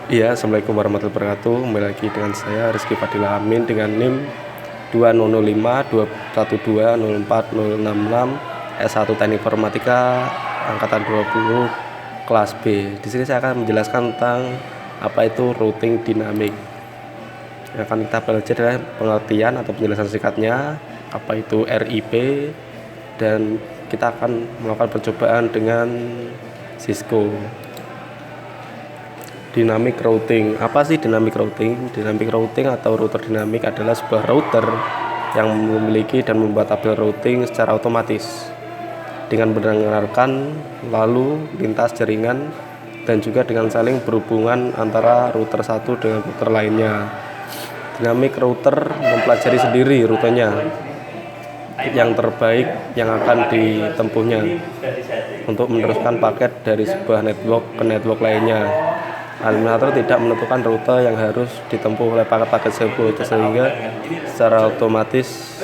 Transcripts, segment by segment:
Iya, Assalamualaikum warahmatullahi wabarakatuh. Kembali lagi dengan saya Rizky Fadil Amin dengan NIM 2005 212 04 066 S1 Teknik Informatika angkatan 20 kelas B. Di sini saya akan menjelaskan tentang apa itu routing dinamik. Yang akan kita belajar adalah pengertian atau penjelasan singkatnya, apa itu RIP, dan kita akan melakukan percobaan dengan Cisco. Dynamic routing. Apa sih dynamic routing? Dynamic routing atau router dinamik adalah sebuah router yang memiliki dan membuat tabel routing secara otomatis dengan mendengarkan lalu lintas jaringan dan juga dengan saling berhubungan antara router satu dengan router lainnya. Dynamic router mempelajari sendiri rutenya yang terbaik yang akan ditempuhnya untuk meneruskan paket dari sebuah network ke network lainnya. Administrator tidak menentukan rute yang harus ditempuh oleh paket-paket tersebut, sehingga secara otomatis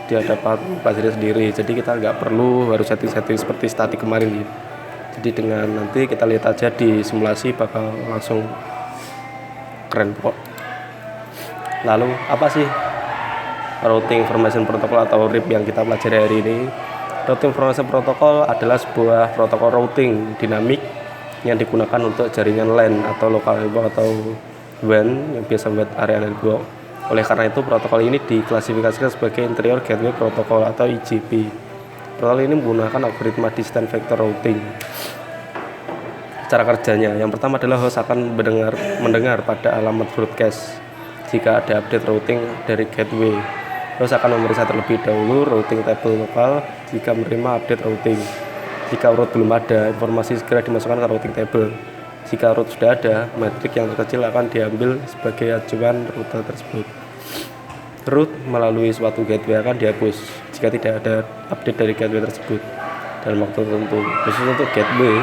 dia dapat mempelajari sendiri. Jadi kita nggak perlu harus setting-setting seperti statik kemarin. Jadi dengan nanti kita lihat aja di simulasi bakal langsung keren kok. Lalu apa sih Routing Information Protocol atau RIP yang kita pelajari hari ini? Routing Information Protocol adalah sebuah protokol routing dinamik yang digunakan untuk jaringan LAN atau local network atau WAN yang biasa buat area network. Oleh karena itu, protokol ini diklasifikasikan sebagai Interior Gateway Protocol atau IGP. Protokol ini menggunakan algoritma Distant Vector Routing. Cara kerjanya, yang pertama adalah host akan mendengar pada alamat broadcast jika ada update routing dari gateway. Host akan memeriksa terlebih dahulu routing table lokal jika menerima update routing. Jika root belum ada, informasi segera dimasukkan ke routing table. Jika root sudah ada, metrik yang terkecil akan diambil sebagai acuan rute tersebut. Root melalui suatu gateway akan dihapus jika tidak ada update dari gateway tersebut dalam waktu tertentu. Khusus untuk gateway,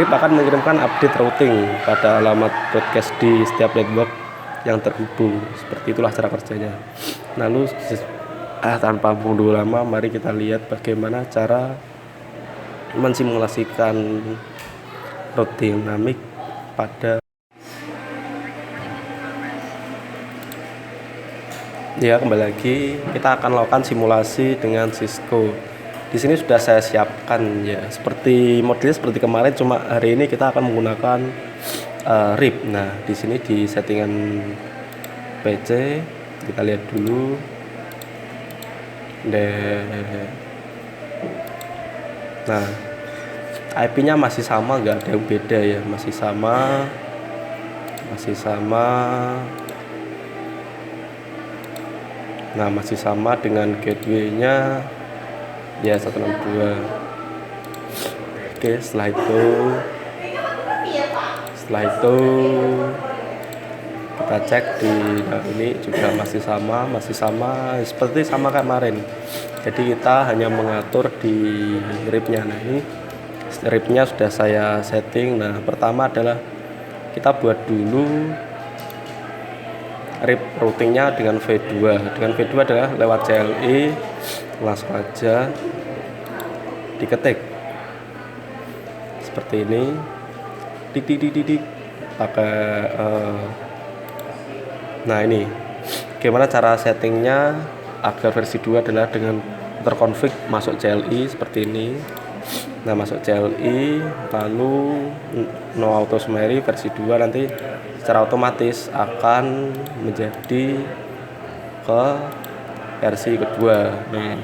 RIP akan mengirimkan update routing pada alamat broadcast di setiap network yang terhubung. Seperti itulah cara kerjanya. Lalu tanpa menunggu lama, mari kita lihat bagaimana cara mensimulasikan routing dinamik pada kembali lagi kita akan lakukan simulasi dengan Cisco. Di sini sudah saya siapkan ya, seperti modelnya seperti kemarin, cuma hari ini kita akan menggunakan RIP. Nah, di sini di settingan PC kita lihat dulu. Nah, IP-nya masih sama, nggak ada yang beda ya, masih sama. Nah, masih sama dengan gateway-nya ya 162. Oke, setelah itu kita cek di ini juga masih sama seperti sama kemarin. Jadi kita hanya mengatur di RIP-nya. Nah, ini RIP-nya sudah saya setting. Nah, pertama adalah kita buat dulu RIP routingnya dengan V2. Dengan V2 adalah lewat CLI, langsung aja diketik seperti ini, pakai nah ini gimana cara settingnya agar versi 2 adalah dengan terkonfig masuk CLI seperti ini. Nah, masuk CLI lalu no auto summary versi 2 nanti secara otomatis akan menjadi ke versi kedua. Nah,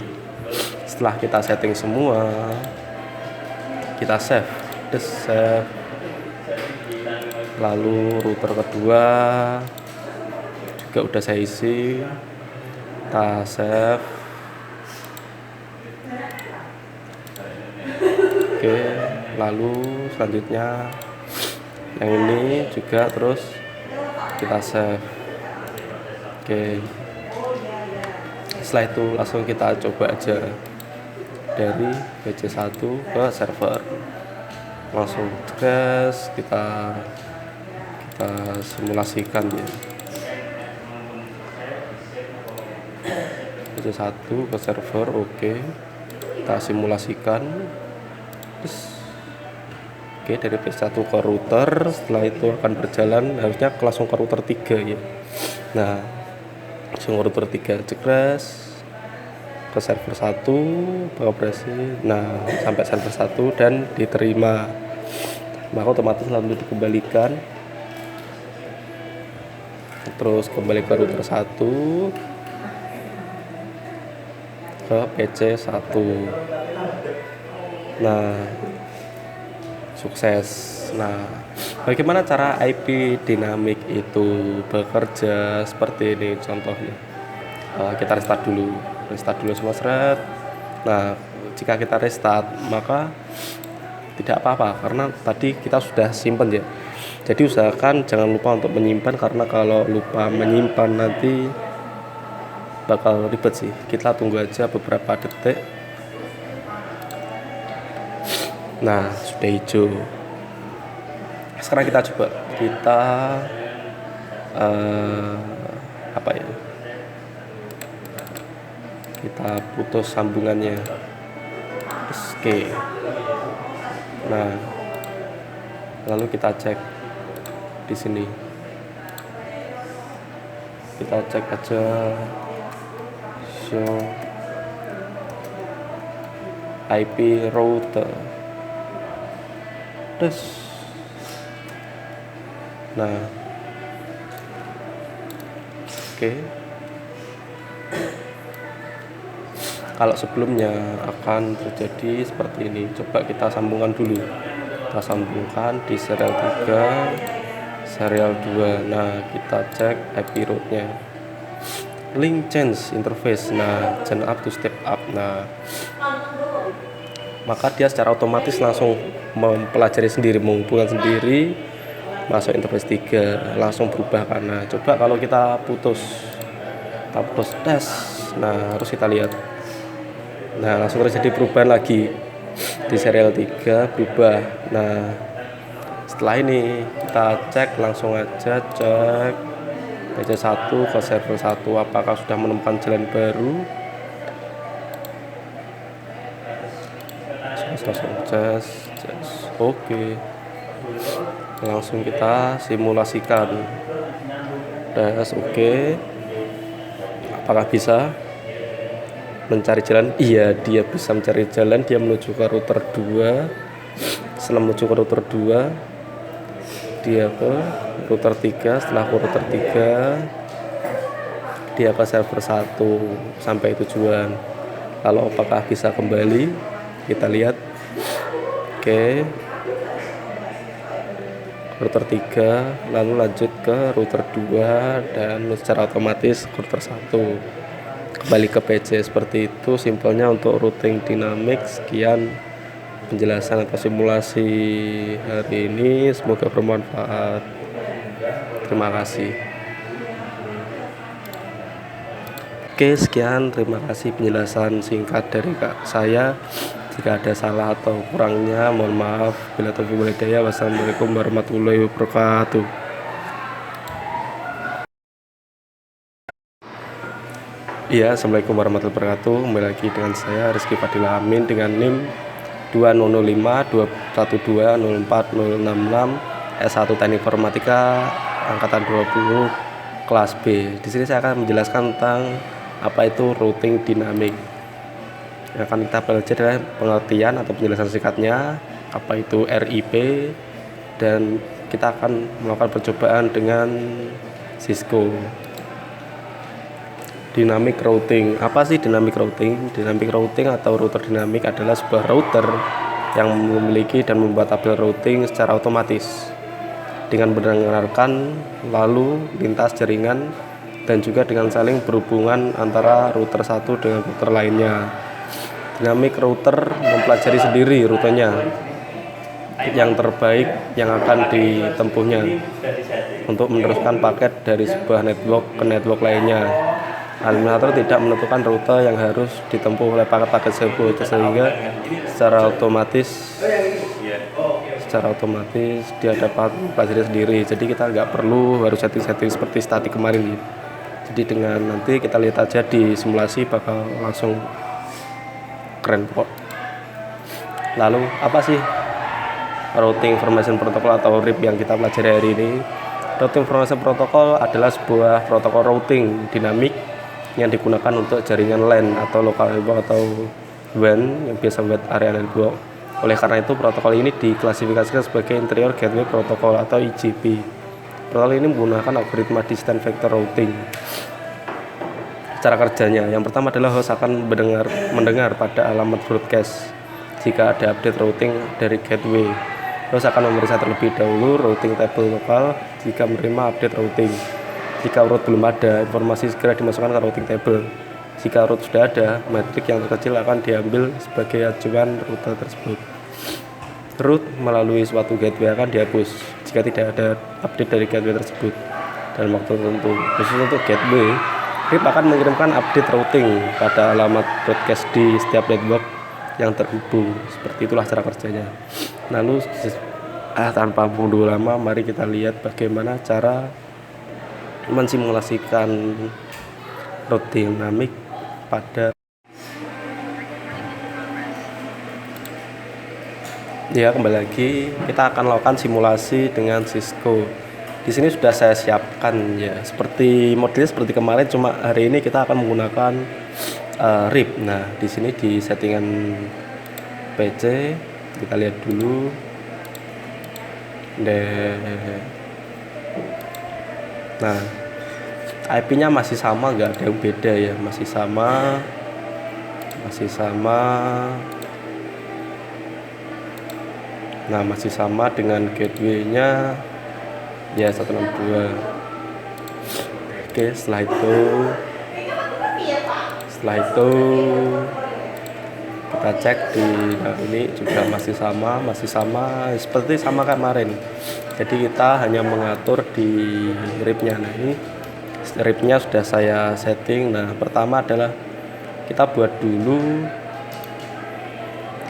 setelah kita setting semua, kita save. Lalu router kedua juga udah saya isi, kita save. Oke, lalu selanjutnya yang ini juga terus kita save. Oke, setelah itu langsung kita coba aja dari PC1 ke server, langsung tes kita simulasikan ya. PC1 ke server, oke. Kita simulasikan. Oke, Oke, dari PS1 ke router, setelah itu akan berjalan harusnya langsung ke router 3 ya. Nah, langsung ke router 3 cekres ke server 1 beroperasi. Nah, sampai server 1 dan diterima, maka otomatis lalu dikembalikan, terus kembali ke router 1 ke PC 1. Nah, sukses. Nah, bagaimana cara IP dinamik itu bekerja? Seperti ini contohnya. Kita restart dulu semua seret. Nah, jika kita restart maka tidak apa-apa karena tadi kita sudah simpan ya. Jadi usahakan jangan lupa untuk menyimpan, karena kalau lupa menyimpan nanti bakal ribet sih. Kita tunggu aja beberapa detik. Nah, sudah hijau. Sekarang kita coba, kita apa ya, kita putus sambungannya. Oke. Nah, lalu kita cek di sini, kita cek aja show IP router. Nah, oke. Kalau sebelumnya akan terjadi seperti ini. Coba kita sambungkan dulu. Kita sambungkan di serial 3, serial 2. Nah, kita cek IP route-nya. Link change interface. Nah, turn up to step up. Nah, maka dia secara otomatis langsung mempelajari sendiri, menghubungkan sendiri, masuk interface 3, langsung berubah. Karena coba kalau kita putus tes. Nah, harus kita lihat. Nah, langsung terjadi perubahan lagi di serial 3, berubah. Nah, setelah ini kita cek, langsung aja cek PC1 ke server 1 apakah sudah menemukan jalan baru. Langsung cas. Oke. Langsung kita simulasikan. Tes oke. Apakah bisa mencari jalan? Iya, dia bisa mencari jalan. Dia menuju ke router 2. Setelah menuju ke router 2, dia ke router 3. Setelah ke router 3, dia ke server 1 sampai tujuan. Lalu apakah bisa kembali? Kita lihat. Oke. Router 3, lalu lanjut ke router 2 dan secara otomatis router 1 kembali ke PC. Seperti itu simpelnya untuk routing dinamik. Sekian penjelasan atau simulasi hari ini, semoga bermanfaat. Terima kasih. Oke, sekian, terima kasih penjelasan singkat dari saya. Jika ada salah atau kurangnya mohon maaf. Bila taufiq wal hidayah. Wassalamualaikum warahmatullahi wabarakatuh. Iya, assalamualaikum warahmatullahi wabarakatuh. Kembali lagi dengan saya Rizky Fadil Amin dengan NIM 200521204066 S1 Teknik Informatika angkatan 20 kelas B. Di sini saya akan menjelaskan tentang apa itu routing dinamik. Yang akan kita belajar adalah pengertian atau penjelasan singkatnya, apa itu RIP, dan kita akan melakukan percobaan dengan Cisco. Dynamic routing. Apa sih dynamic routing? Dynamic routing atau router dinamik adalah sebuah router yang memiliki dan membuat tabel routing secara otomatis dengan mendengarkan lalu lintas jaringan dan juga dengan saling berhubungan antara router satu dengan router lainnya. Dynamic router mempelajari sendiri rutenya yang terbaik yang akan ditempuhnya untuk meneruskan paket dari sebuah network ke network lainnya. Administrator tidak menentukan rute yang harus ditempuh oleh paket-paket tersebut, sehingga secara otomatis dia dapat mempelajari sendiri. Jadi kita nggak perlu harus setting-setting seperti statik kemarin. Jadi dengan nanti kita lihat aja di simulasi bakal langsung keren kok. Lalu apa sih Routing Information Protocol atau RIP yang kita pelajari hari ini. Routing Information Protocol adalah sebuah protokol routing dinamik yang digunakan untuk jaringan LAN atau local network atau WAN yang biasa buat area network. Oleh karena itu, protokol ini diklasifikasikan sebagai Interior Gateway Protocol atau IGP. Protokol ini menggunakan algoritma Distant Vector Routing. Cara kerjanya, yang pertama adalah host akan mendengar pada alamat broadcast jika ada update routing dari gateway. Host akan memeriksa terlebih dahulu routing table lokal jika menerima update routing. Jika route belum ada, informasi segera dimasukkan ke routing table. Jika route sudah ada, metrik yang terkecil akan diambil sebagai acuan rute tersebut. Route melalui suatu gateway akan dihapus jika tidak ada update dari gateway tersebut dalam waktu tertentu. Khusus untuk gateway, RIP akan mengirimkan update routing pada alamat broadcast di setiap network yang terhubung. Seperti itulah cara kerjanya. Lalu tanpa menunggu lama, mari kita lihat bagaimana cara mensimulasikan routing dinamik pada kembali lagi kita akan lakukan simulasi dengan Cisco. Di sini sudah saya siapkan ya, seperti modelnya seperti kemarin, cuma hari ini kita akan menggunakan RIP. Nah, di sini di settingan PC kita lihat dulu. Nah, IP-nya masih sama, nggak ada yang beda ya, masih sama. Nah, masih sama dengan gateway-nya ya 162. Oke, setelah itu kita cek di ini juga masih sama seperti sama kemarin. Jadi kita hanya mengatur di RIP-nya. Nah, ini RIP-nya sudah saya setting. Nah, pertama adalah kita buat dulu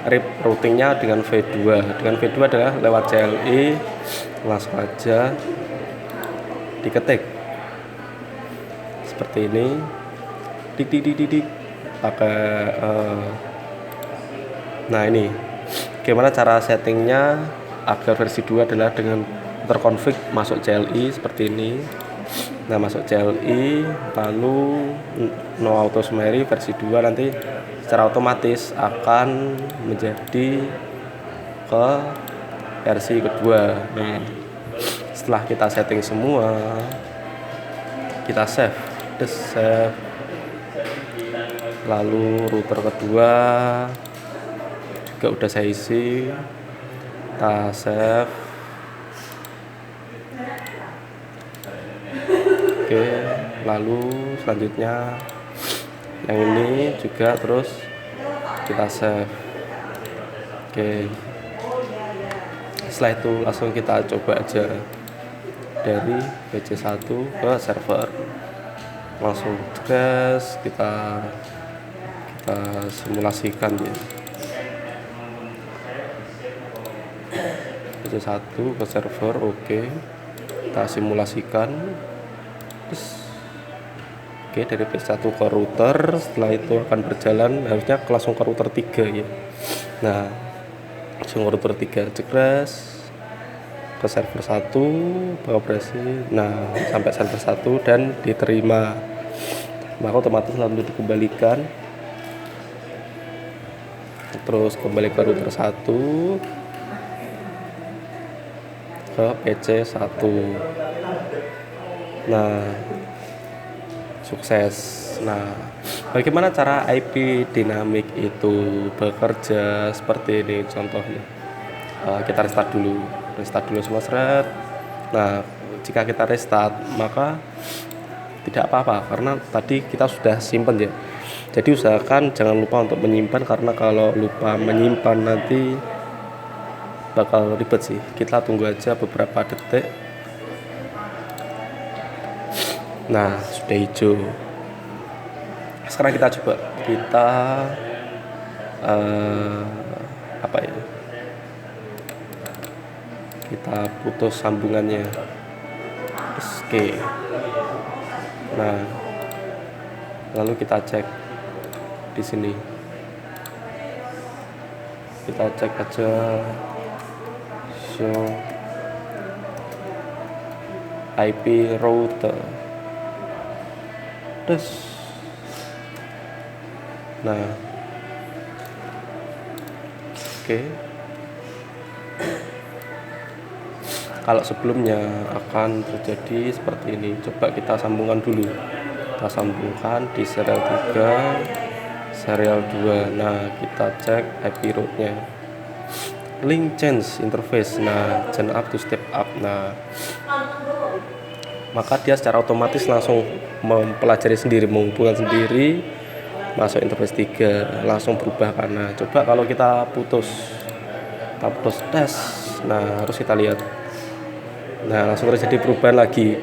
RIP routingnya dengan V2. Dengan V2 adalah lewat CLI, langsung aja diketik seperti ini, dik pakai nah ini gimana cara settingnya agar versi 2 adalah dengan terkonfig masuk CLI seperti ini. Nah, masuk CLI lalu no auto summary versi 2 nanti secara otomatis akan menjadi ke versi kedua. Nah, setelah kita setting semua, kita save, lalu router kedua juga udah saya isi, kita save. Oke, lalu selanjutnya yang ini juga terus kita save. Oke, setelah itu langsung kita coba aja dari PC1 ke server, langsung kita simulasikan ya. PC1 ke server, oke, kita simulasikan. Oke, dari PC1 ke router, setelah itu akan berjalan, harusnya langsung ke router 3 ya. Nah, langsung ke router 3, cekres ke server 1, beroperasi. Nah, sampai server 1 dan diterima, maka otomatis lalu dikembalikan, terus kembali ke router 1 ke PC1. Nah, sukses. Nah, bagaimana cara IP dinamik itu bekerja seperti ini contohnya. Kita restart dulu semua seret. Nah, jika kita restart maka tidak apa-apa karena tadi kita sudah simpan ya. Jadi usahakan jangan lupa untuk menyimpan, karena kalau lupa menyimpan nanti bakal ribet sih. Kita tunggu aja beberapa detik. Nah, sudah hijau. Sekarang kita coba kita putus sambungannya. Oke. Nah, lalu kita cek di sini. Kita cek aja Rasio IP router. Nah, oke. Kalau sebelumnya akan terjadi seperti ini. Coba kita sambungkan dulu. Kita sambungkan di serial 3, serial 2. Nah, kita cek IP route-nya. Link change interface. Nah, turn up to step up. Nah, maka dia secara otomatis langsung mempelajari sendiri, menghubungkan sendiri, masuk interface 3, langsung berubah karena. Coba kalau kita putus tes. Nah, harus kita lihat. Nah, langsung terjadi perubahan lagi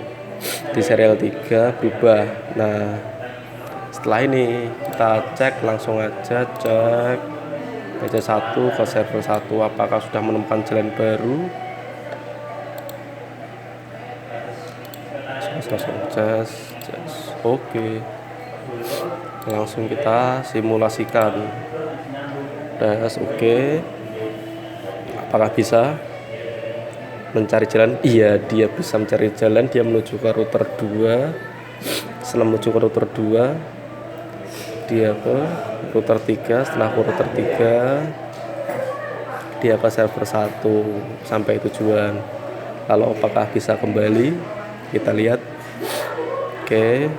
di serial 3 berubah. Nah, setelah ini kita cek, langsung aja cek PC1 ke server 1 apakah sudah menemukan jalan baru. Langsung cas. Oke. Langsung kita simulasikan. Tes oke. Apakah bisa mencari jalan? Iya, dia bisa mencari jalan. Dia menuju ke router 2. Setelah menuju ke router 2, dia ke router 3. Setelah ke router 3, dia ke server 1 sampai tujuan. Lalu apakah bisa kembali? Kita lihat. Oke.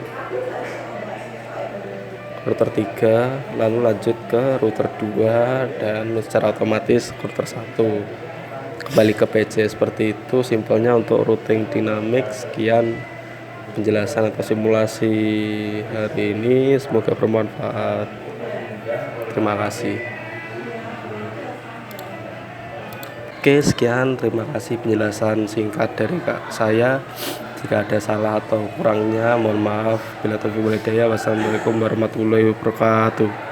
Router 3, lalu lanjut ke router 2 dan secara otomatis router 1. Kembali ke PC. Seperti itu simpelnya untuk routing dinamik. Sekian penjelasan atau simulasi hari ini, semoga bermanfaat. Terima kasih. Oke, sekian, terima kasih penjelasan singkat dari saya. Jika ada salah atau kurangnya mohon maaf. Bila taufiq wal hidayah. Wassalamualaikum warahmatullahi wabarakatuh.